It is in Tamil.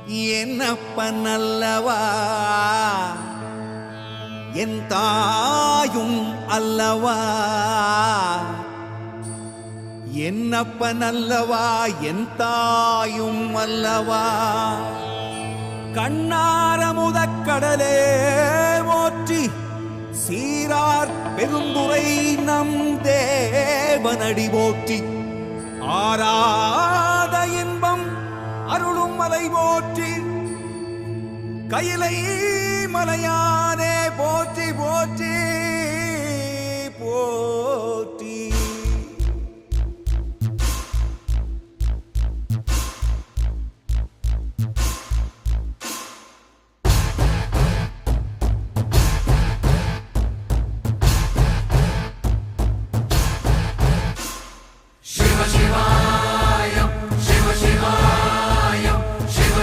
என்னப்பன் அல்லவா என் தாயும் அல்லவா என்னப்பன் அல்லவா என் தாயும் அல்லவா கண்ணார முதக்கடலே போற்றி சீரார் பெருந்துரை நம் தேவனடி போற்றி ஆராத இன்பம் அருளும் மலை போற்றி கையிலை மலையானே போற்றி போற்றி போற்றி